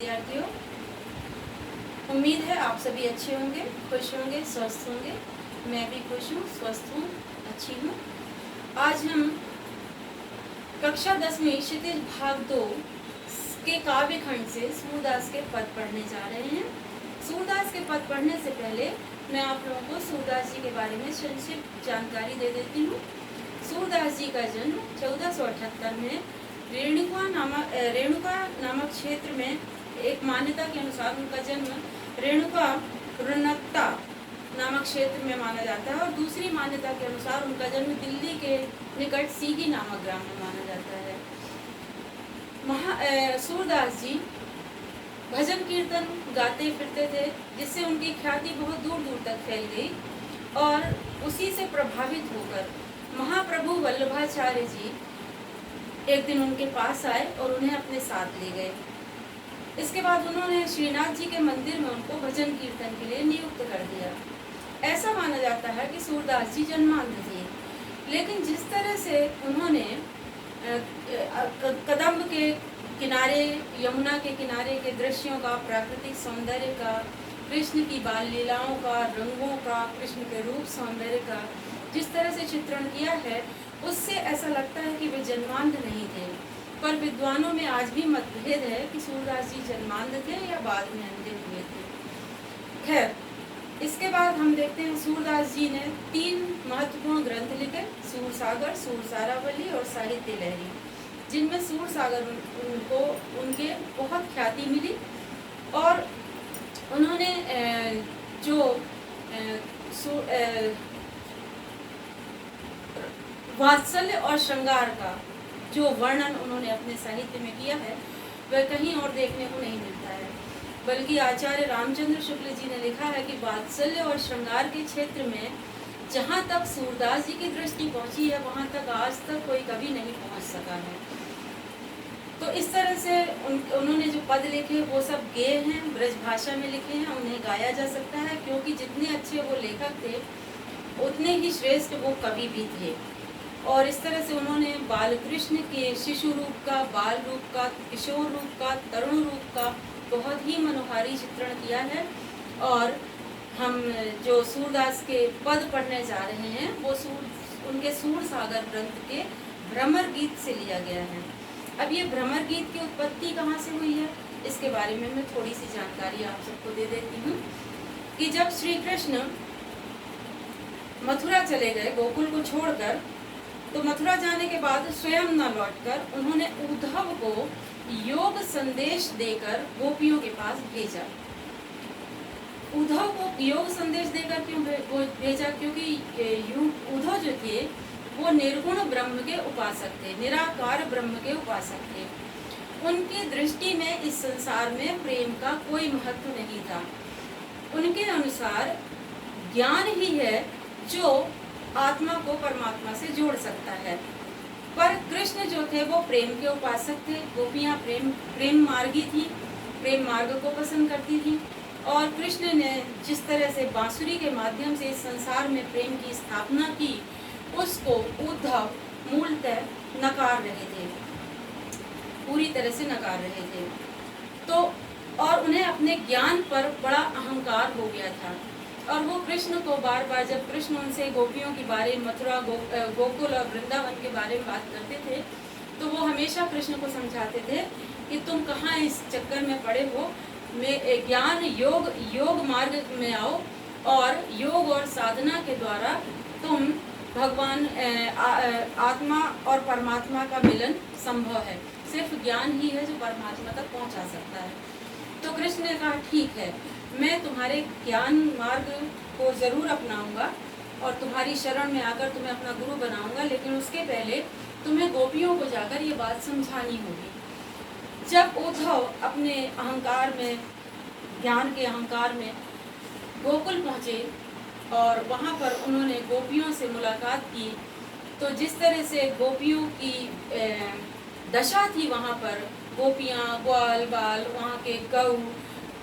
विद्यार्थियों, उम्मीद है आप सभी अच्छे होंगे, खुश होंगे, स्वस्थ होंगे। मैं भी खुश हूँ, स्वस्थ हूँ, अच्छी हूँ। आज हम कक्षा 10 में क्षितिज भाग 2 के काव्य खंड से सूरदास के पद पढ़ने जा रहे हैं। सूरदास के पद पढ़ने से पहले मैं आप लोगों को सूरदास जी के बारे में संक्षिप्त जानकारी दे देती हूँ। सूरदास जी का जन्म 1478 में रेणुका नामक क्षेत्र में, एक मान्यता के अनुसार उनका जन्म रेणुका रुन्नता नामक क्षेत्र में माना जाता है और दूसरी मान्यता के अनुसार उनका जन्म दिल्ली के निकट सीगी नामक ग्राम में माना जाता है। सूरदास जी भजन कीर्तन गाते फिरते थे, जिससे उनकी ख्याति बहुत दूर दूर तक फैल गई और उसी से प्रभावित होकर महाप्रभु वल्लभाचार्य जी एक दिन उनके पास आए और उन्हें अपने साथ ले गए। इसके बाद उन्होंने श्रीनाथ जी के मंदिर में उनको भजन कीर्तन के लिए नियुक्त कर दिया। ऐसा माना जाता है कि सूरदास जी जन्मांध थे, लेकिन जिस तरह से उन्होंने कदम्ब के किनारे, यमुना के किनारे के दृश्यों का, प्राकृतिक सौंदर्य का, कृष्ण की बाल लीलाओं का, रंगों का, कृष्ण के रूप सौंदर्य का जिस तरह से चित्रण किया है, उससे ऐसा लगता है कि वे जन्मांध नहीं थे। पर विद्वानों में आज भी मतभेद है कि सूरदास जी जन्मांध थे या बाद में अंतिम हुए थे। खैर, इसके बाद हम देखते हैं सूरदास जी ने 3 महत्वपूर्ण ग्रंथ लिखे, सूरसागर, सूरसारावली और साहित्य लहरी, जिनमें सूरसागर उनको उनके बहुत ख्याति मिली और उन्होंने वात्सल्य और श्रृंगार का जो वर्णन उन्होंने अपने साहित्य में किया है, वह कहीं और देखने को नहीं मिलता है। बल्कि आचार्य रामचंद्र शुक्ल जी ने लिखा है कि वात्सल्य और श्रृंगार के क्षेत्र में जहाँ तक सूरदास जी की दृष्टि पहुँची है, वहाँ तक आज तक कोई कभी नहीं पहुँच सका है। तो इस तरह से उन्होंने जो पद लिखे वो सब गेय हैं, ब्रज भाषा में लिखे हैं, उन्हें गाया जा सकता है, क्योंकि जितने अच्छे वो लेखक थे उतने ही श्रेष्ठ वो कवि भी थे। और इस तरह से उन्होंने बाल कृष्ण के शिशु रूप का, बाल रूप का, किशोर रूप का, तरुण रूप का बहुत ही मनोहारी चित्रण किया है। और हम जो सूरदास के पद पढ़ने जा रहे हैं वो उनके सूरसागर ग्रंथ के भ्रमर गीत से लिया गया है। अब ये भ्रमर गीत की उत्पत्ति कहाँ से हुई है, इसके बारे में मैं थोड़ी सी जानकारी आप सबको दे देती हूँ कि जब श्री कृष्ण मथुरा चले गए गोकुल को छोड़कर, तो मथुरा जाने के बाद स्वयं न लौटकर उन्होंने उद्धव को योग संदेश देकर गोपियों के पास भेजा। उद्धव को योग संदेश देकर क्यों भेजा? क्योंकि उद्धव जो थे वो निर्गुण ब्रह्म के उपासक थे, निराकार ब्रह्म के उपासक थे। उनकी दृष्टि में इस संसार में प्रेम का कोई महत्व नहीं था। उनके अनुसार ज्ञान ही है जो आत्मा को परमात्मा से जोड़ सकता है। पर कृष्ण जो थे वो प्रेम के उपासक थे, गोपियाँ प्रेम मार्गी थी, प्रेम मार्ग को पसंद करती थी। और कृष्ण ने जिस तरह से बांसुरी के माध्यम से इस संसार में प्रेम की स्थापना की, उसको उद्धव मूलतः नकार रहे थे, पूरी तरह से नकार रहे थे। तो और उन्हें अपने ज्ञान पर बड़ा अहंकार हो गया था और वो कृष्ण को बार बार, जब कृष्ण उनसे गोपियों के बारे में, मथुरा, गोकुल और वृंदावन के बारे में बात करते थे, तो वो हमेशा कृष्ण को समझाते थे कि तुम कहाँ इस चक्कर में पड़े हो, में ज्ञान योग मार्ग में आओ और योग और साधना के द्वारा तुम भगवान आत्मा और परमात्मा का मिलन संभव है। सिर्फ ज्ञान ही है जो परमात्मा तक पहुंचा सकता है। तो कृष्ण ने कहा ठीक है, मैं तुम्हारे ज्ञान मार्ग को जरूर अपनाऊंगा और तुम्हारी शरण में आकर तुम्हें अपना गुरु बनाऊंगा, लेकिन उसके पहले तुम्हें गोपियों को जाकर ये बात समझानी होगी। जब उद्धव अपने अहंकार में, ज्ञान के अहंकार में गोकुल पहुँचे और वहाँ पर उन्होंने गोपियों से मुलाकात की, तो जिस तरह से गोपियों की दशा थी, वहाँ पर गोपियाँ, ग्वाल बाल, वहाँ के गऊ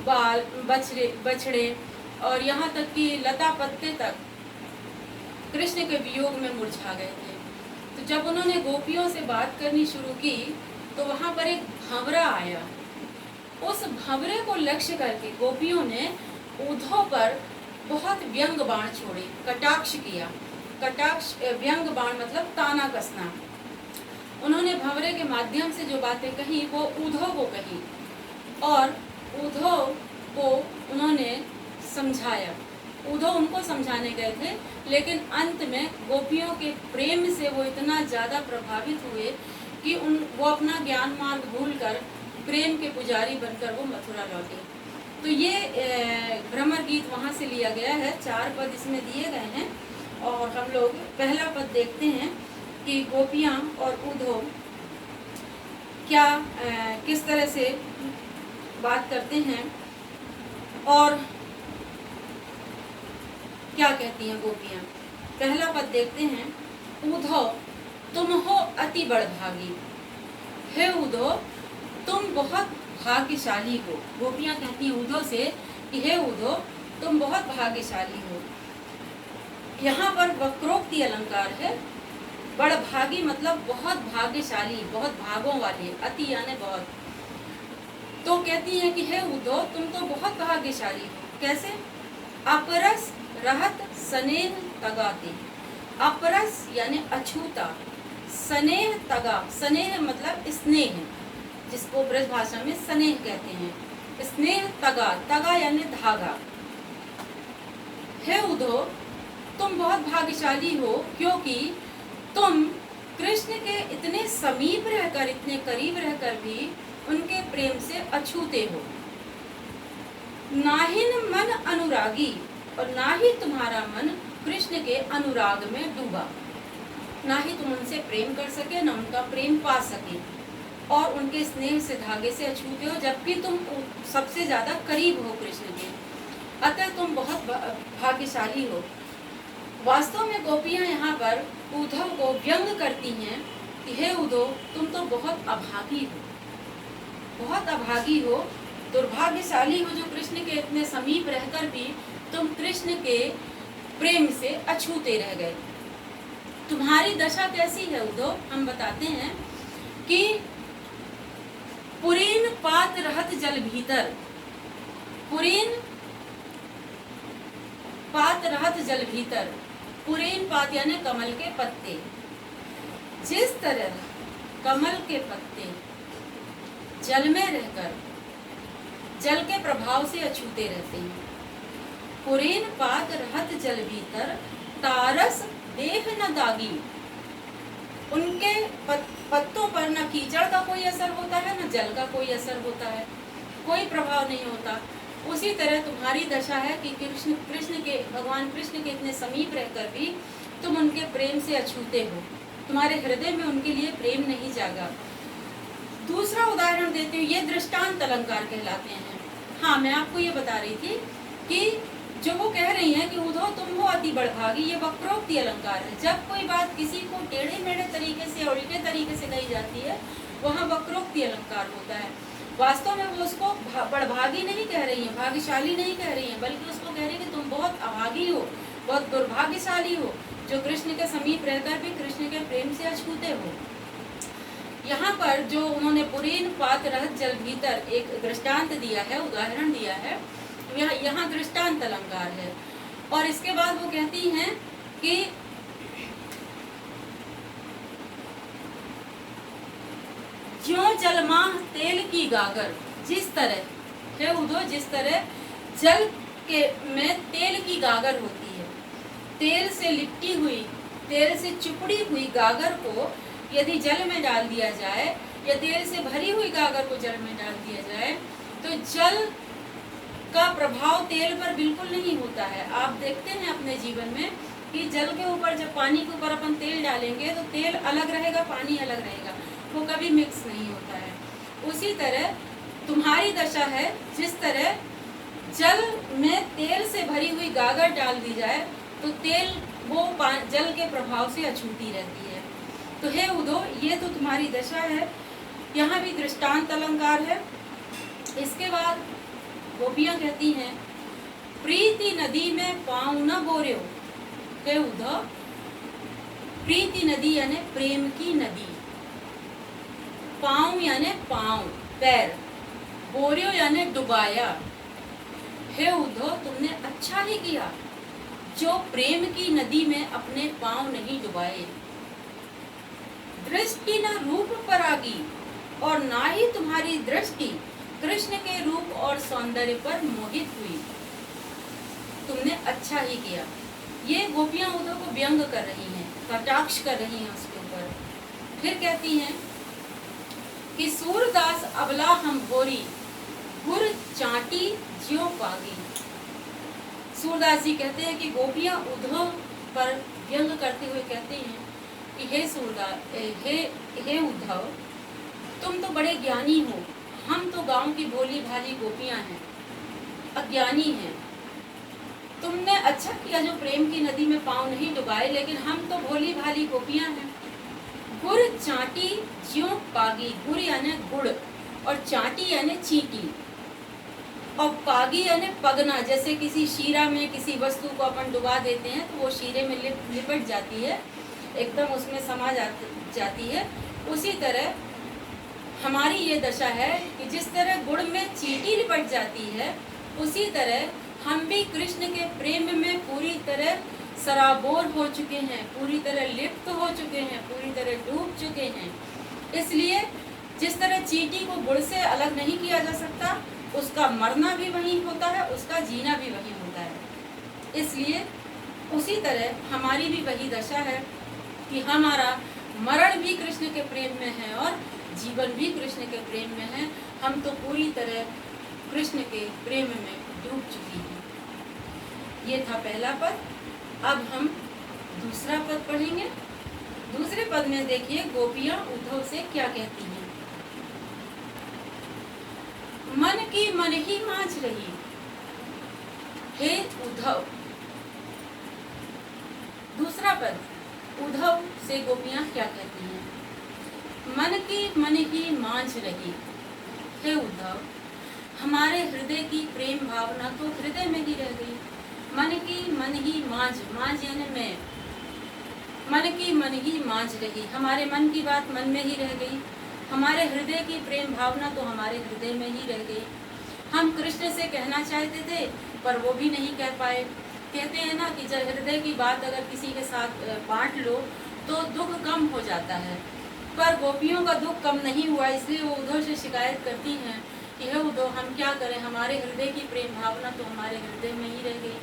बाल, बछड़े और यहाँ तक कि लता पत्ते तक कृष्ण के वियोग में मुरझा गए थे। तो जब उन्होंने गोपियों से बात करनी शुरू की, तो वहाँ पर एक भंवरा आया उस भंवरे को लक्ष्य करके गोपियों ने उद्धव पर बहुत व्यंग बाण छोड़े, कटाक्ष किया। कटाक्ष व्यंग बाण मतलब ताना कसना। उन्होंने भंवरे के माध्यम से जो बातें कही वो उद्धव को कही और उद्धव को उन्होंने समझाया। उद्धव उनको समझाने गए थे, लेकिन अंत में गोपियों के प्रेम से वो इतना ज़्यादा प्रभावित हुए कि वो अपना ज्ञान मार्ग भूलकर प्रेम के पुजारी बनकर वो मथुरा लौटे। तो ये भ्रमर गीत वहाँ से लिया गया है। 4 पद इसमें दिए गए हैं और हम लोग पहला पद देखते हैं कि गोपियाँ और उद्धव क्या किस तरह से बात करते हैं और क्या कहती हैं गोपियाँ। पहला पद देखते हैं। उद्धव तुम हो अति बड़भागी, हे उद्धव तुम बहुत भाग्यशाली हो। गोपियाँ कहती हैं उद्धव से कि हे उद्धव तुम बहुत भाग्यशाली हो। यहाँ पर वक्रोक्ति अलंकार है। बड़भागी मतलब बहुत भाग्यशाली, बहुत भागों वाले, अति यानी बहुत। तो कहती हैं कि हे उद्धव तुम तो बहुत भाग्यशाली हो। कैसे? अपरस रहत स्नेह तगाते। अपरस यानी अछूता, स्नेह तगा, स्नेह मतलब स्नेह, जिसको ब्रज भाषा में स्नेह कहते हैं। स्नेह तगा, तगा यानी धागा। हे उद्धव तुम बहुत भाग्यशाली हो क्योंकि तुम कृष्ण के इतने समीप रहकर, इतने करीब रहकर भी उनके प्रेम से अछूते हो। नाहिन मन अनुरागी, और ना ही तुम्हारा मन कृष्ण के अनुराग में डूबा। ना ही तुम उनसे प्रेम कर सके, ना उनका प्रेम पा सके, और उनके स्नेह से, धागे से अछूते हो, जबकि तुम सबसे ज्यादा करीब हो कृष्ण के। अतः तुम बहुत भाग्यशाली हो। वास्तव में गोपियां यहाँ पर उद्धव को व्यंग करती हैं कि हे उद्धव तुम तो बहुत अभागी हो, बहुत अभागी हो, दुर्भाग्यशाली हो जो कृष्ण के इतने समीप रहकर भी तुम कृष्ण के प्रेम से अछूते रह गए। तुम्हारी दशा कैसी है उद्धव? हम बताते हैं कि पुरीन पात रहत जल भीतर, पुरीन पात रहत जल भीतर। पुरीन पात यानी कमल के पत्ते। जिस तरह कमल के पत्ते जल में रहकर जल के प्रभाव से अछूते रहते हैं, पुरीन पात रहत जल भीतर तारस देह न दागी। उनके पत्तों पर न कीचड़ का कोई असर होता है, न जल का कोई असर होता है, कोई प्रभाव नहीं होता। उसी तरह तुम्हारी दशा है कि कृष्ण के, भगवान कृष्ण के इतने समीप रहकर भी तुम उनके प्रेम से अछूते हो, तुम्हारे हृदय में उनके लिए प्रेम नहीं जागा। दूसरा उदाहरण देते हुए, ये दृष्टांत अलंकार कहलाते हैं। हाँ, मैं आपको ये बता रही थी कि जो वो कह रही हैं कि उद्धव तुम हो अति बड़भागी, ये वक्रोक्ति अलंकार है। जब कोई बात किसी को टेढ़े मेढ़े तरीके से, उल्टे तरीके से कही जाती है, वहाँ वक्रोक्ति अलंकार होता है। वास्तव में वो उसको बड़भागी नहीं कह रही है, भाग्यशाली नहीं कह रही है, बल्कि उसको कह रही है कि तुम बहुत अभागी हो, बहुत दुर्भाग्यशाली हो, जो कृष्ण के समीप रहकर भी कृष्ण के प्रेम से अछूते हो। यहाँ पर जो उन्होंने पुरीन पात रहत जल भीतर एक दृष्टांत दिया है, उदाहरण दिया है, यहाँ दृष्टांत अलंकार है। और इसके बाद वो कहती हैं कि ज्यों जलमाह तेल की गागर। जिस तरह, हे उद्धव, जिस तरह जल के में तेल की गागर होती है, तेल से लिपटी हुई, तेल से चुपड़ी हुई गागर को यदि जल में डाल दिया जाए, या तेल से भरी हुई गागर को जल में डाल दिया जाए, तो जल का प्रभाव तेल पर बिल्कुल नहीं होता है। आप देखते हैं अपने जीवन में कि जल के ऊपर, जब पानी के ऊपर अपन तेल डालेंगे तो तेल अलग रहेगा, पानी अलग रहेगा, वो कभी मिक्स नहीं होता है। उसी तरह तुम्हारी दशा है, जिस तरह जल में तेल से भरी हुई गागर डाल दी जाए तो तेल वो जल के प्रभाव से अछूती रहती है। तो हे उद्धव, ये तो तुम्हारी दशा है। यहाँ भी दृष्टांत अलंकार है। इसके बाद गोपियाँ कहती हैं, प्रीति नदी में पाँव न बोरे हो। हे उद्धव, प्रीति नदी यानी प्रेम की नदी, पाँव यानी पाँव, पैर, बोरियो यानी डुबाया। हे उद्धव, तुमने अच्छा ही किया जो प्रेम की नदी में अपने पांव नहीं डुबाए। दृष्टि न रूप पर आगी और ना ही तुम्हारी दृष्टि कृष्ण के रूप और सौंदर्य पर मोहित हुई। तुमने अच्छा ही किया। ये गोपियां उद्धव को व्यंग कर रही हैं, कटाक्ष कर रही हैं उसके ऊपर। फिर कहती हैं कि सूरदास अबला हम भोरी, गुर चाटी ज्यों पागी। सूरदास जी कहते हैं कि गोपियां उद्धव पर व्यंग करते हुए कहते हैं कि हे सूरदास, हे उद्धव, तुम तो बड़े ज्ञानी हो, हम तो गांव की भोली भाली गोपियां हैं, अज्ञानी हैं। तुमने अच्छा किया जो प्रेम की नदी में पांव नहीं डुबाए, लेकिन हम तो भोली भाली गोपियां हैं। गुड़ चाटी ज्यों पागी। गुड़ यानी गुड़ और चाटी यानी चींटी और पागी यानी पगना। जैसे किसी शीरा में किसी वस्तु को अपन डुबा देते हैं तो वो शीरे में लिपट जाती है, एकदम उसमें समा जाती है। उसी तरह हमारी ये दशा है कि जिस तरह गुड़ में चींटी लिपट जाती है, उसी तरह हम भी कृष्ण के प्रेम में पूरी तरह सराबोर हो चुके हैं, पूरी तरह लिप्त हो चुके हैं, पूरी तरह डूब चुके हैं। इसलिए जिस तरह चींटी को गुड़ से अलग नहीं किया जा सकता, उसका मरना भी वही होता है, उसका जीना भी वही होता है। इसलिए उसी तरह हमारी भी वही दशा है कि हमारा मरण भी कृष्ण के प्रेम में है और जीवन भी कृष्ण के प्रेम में है। हम तो पूरी तरह कृष्ण के प्रेम में डूब चुकी हैं। ये था पहला पद। अब हम दूसरा पद पढ़ेंगे। दूसरे पद में देखिए गोपियां उद्धव से क्या कहती हैं। मन की मन ही मांझ रही, हे उद्धव। दूसरा पद, उद्धव से गोपियां क्या कहती हैं। मन की मन ही मांझ रही, हे उद्धव, हमारे हृदय की प्रेम भावना तो हृदय में ही रह गई। मन की मन ही मांझ, मांझ यानी मैं, मन की मन ही मांझ रही, हमारे मन की बात मन में ही रह गई। हमारे हृदय की प्रेम भावना तो हमारे हृदय में ही रह गई। हम कृष्ण से कहना चाहते थे पर वो भी नहीं कह पाए। कहते हैं ना कि जब हृदय की बात अगर किसी के साथ बांट लो तो दुख कम हो जाता है, पर गोपियों का दुख कम नहीं हुआ। इसलिए वो उद्धव से शिकायत करती हैं कि हे उद्धव, हम क्या करें, हमारे हृदय की प्रेम भावना तो हमारे हृदय में ही रह गई।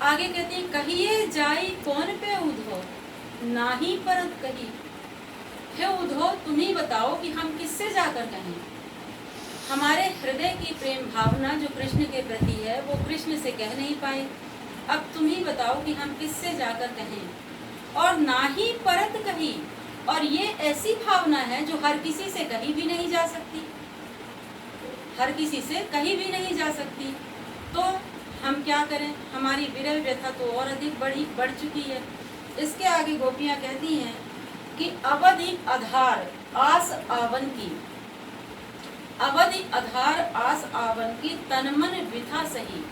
आगे कहती हैं, कहिए जाई कौन पे उद्धव, नाही परत कही। हे उद्धव, तुम ही बताओ कि हम किससे जाकर कहें। हमारे हृदय की प्रेम भावना जो कृष्ण के प्रति है वो कृष्ण से कह नहीं पाए। अब तुम ही बताओ कि हम किससे जाकर कहें। और ना ही परत कही, और ये ऐसी भावना है जो हर किसी से कहीं भी नहीं जा सकती, हर किसी से कहीं भी नहीं जा सकती। तो हम क्या करें, हमारी विरह व्यथा तो और अधिक बढ़ चुकी है। इसके आगे गोपियां कहती हैं कि अवधि आधार आस आवन की, अवधि आधार आस आवन की तन मन विथा सही।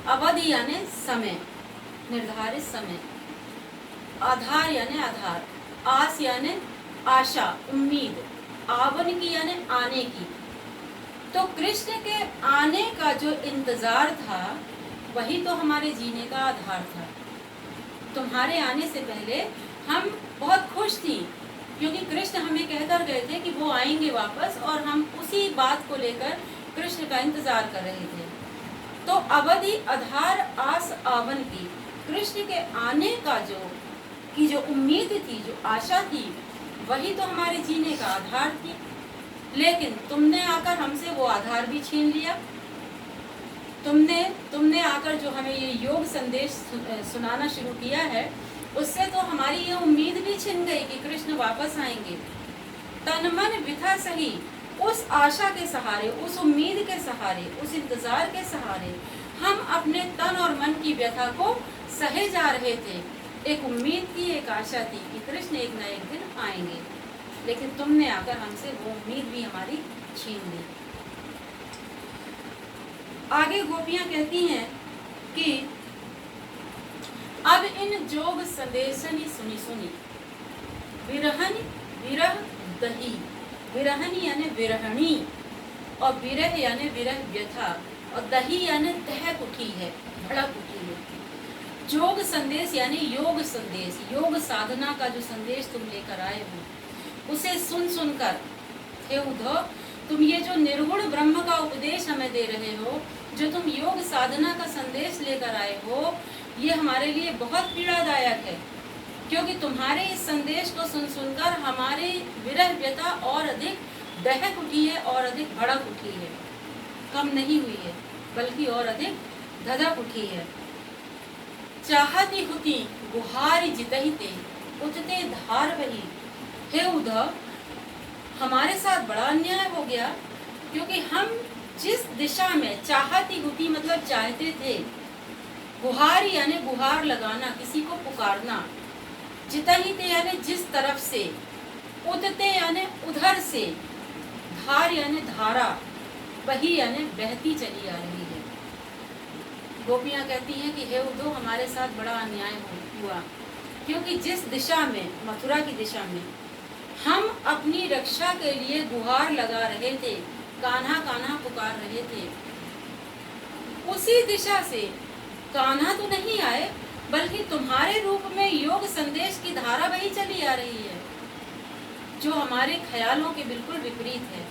अवधि यानी समय, निर्धारित समय, आधार यानी आधार, आस यानी आशा, उम्मीद, आवन की यानी आने की। तो कृष्ण के आने का जो इंतजार था वही तो हमारे जीने का आधार था। तुम्हारे आने से पहले हम बहुत खुश थी, क्योंकि कृष्ण हमें कहकर गए थे कि वो आएंगे वापस, और हम उसी बात को लेकर कृष्ण का इंतजार कर रहे थे। तो अवधि आधार आस आवन की, कृष्ण के आने का जो उम्मीद थी, जो आशा थी, वही तो हमारे जीने का आधार थी। लेकिन तुमने आकर हमसे वो आधार भी छीन लिया। तुमने आकर जो हमें ये योग संदेश सुनाना शुरू किया है, उससे तो हमारी ये उम्मीद भी छिन गई कि कृष्ण वापस आएंगे। तन मन विथा सही, उस आशा के सहारे, उस उम्मीद के सहारे, उस इंतजार के सहारे हम अपने तन और मन की व्यथा को सहे जा रहे थे। एक उम्मीद थी, एक आशा थी कि कृष्ण एक न एक दिन आएंगे, लेकिन तुमने आकर हमसे वो उम्मीद भी हमारी छीन ली। आगे गोपियां कहती हैं कि अब इन जोग संदेशनी सुनी सुनी, विरहन विरह दही, विरहनी यानी विरहणी, और विरह यानी विरह व्यथा, और दही यानी दहक उठी है, भड़क उठी है। जोग संदेश यानी योग संदेश, योग साधना का जो संदेश तुम लेकर आए हो उसे सुन सुनकर हे उद्धव, तुम ये जो निर्गुण ब्रह्म का उपदेश हमें दे रहे हो, जो तुम योग साधना का संदेश लेकर आए हो, ये हमारे लिए बहुत पीड़ादायक है, क्योंकि तुम्हारे इस संदेश को सुन सुनकर हमारी विरह व्यथा और अधिक दहक उठी है और अधिक भड़क उठी है, कम नहीं हुई है बल्कि और अधिक धधक उठी है। चाहती हुती गुहारी जितही ते, उठते धार बही। हे उद्धव, हमारे साथ बड़ा अन्याय हो गया, क्योंकि हम जिस दिशा में चाहती हुती मतलब चाहते थे, गुहारी यानी गुहार लगाना, किसी को पुकारना, जितही ते यानी जिस तरफ से, उठते यानी उधर से, धार यानी धारा, बही यानी बहती चली आ रही है। गोपियां कहती हैं कि हे उद्धव, हमारे साथ बड़ा अन्याय हुआ, क्योंकि जिस दिशा में, मथुरा की दिशा में हम अपनी रक्षा के लिए गुहार लगा रहे थे, कान्हा कान्हा पुकार रहे थे, उसी दिशा से कान्हा तो नहीं आए, बल्कि तुम्हारे रूप में योग संदेश की धारा बही चली आ रही है, जो हमारे ख्यालों के बिल्कुल विपरीत है।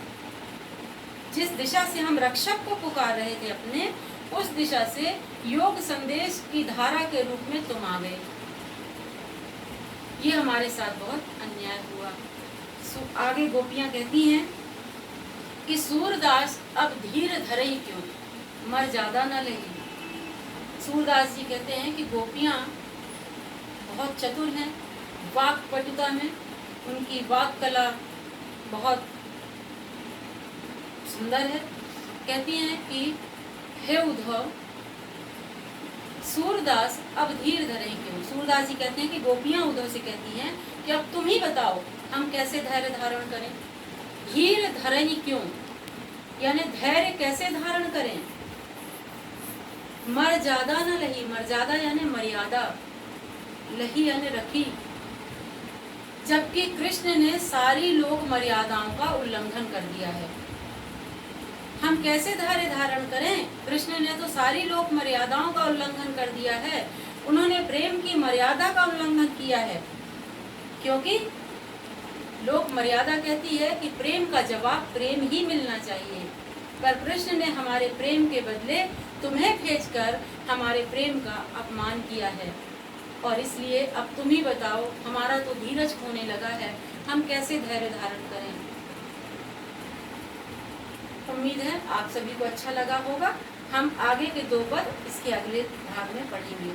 जिस दिशा से हम रक्षक को पुकार रहे थे अपने, उस दिशा से योग संदेश की धारा के रूप में तुम आ गए। ये हमारे साथ बहुत अन्याय हुआ। आगे गोपियां कहती हैं कि सूरदास अब धीर धरे ही क्यों, मर ज्यादा न लगी। सूरदास जी कहते हैं कि गोपियां बहुत चतुर हैं, वाक पटुता में उनकी वाक कला बहुत सुंदर है। कहती हैं कि हे उद्धव, सूरदास अब धीर धरे क्यों। सूरदास जी कहते हैं कि गोपियां उद्धव से कहती हैं कि अब तुम ही बताओ हम कैसे धैर्य धारण करें। धीर धरे ही क्यों यानी धैर्य कैसे धारण करें। मर ज्यादा न लही, मर ज्यादा यानी मर्यादा, लही यानी रखी, जबकि कृष्ण ने सारी लोक मर्यादाओं का उल्लंघन कर दिया है। हम कैसे धैर्य धारण करें। कृष्ण ने तो सारी लोक मर्यादाओं का उल्लंघन कर दिया है, उन्होंने प्रेम की मर्यादा का उल्लंघन किया है, क्योंकि लोक मर्यादा कहती है कि प्रेम का जवाब प्रेम ही मिलना चाहिए, पर कृष्ण ने हमारे प्रेम के बदले तुम्हें भेजकर हमारे प्रेम का अपमान किया है। और इसलिए अब तुम ही बताओ, हमारा तो धीरज खोने लगा है, हम कैसे धैर्य धारण करें। उम्मीद है आप सभी को अच्छा लगा होगा। हम आगे के 2 पद इसके अगले भाग में पढ़ेंगे।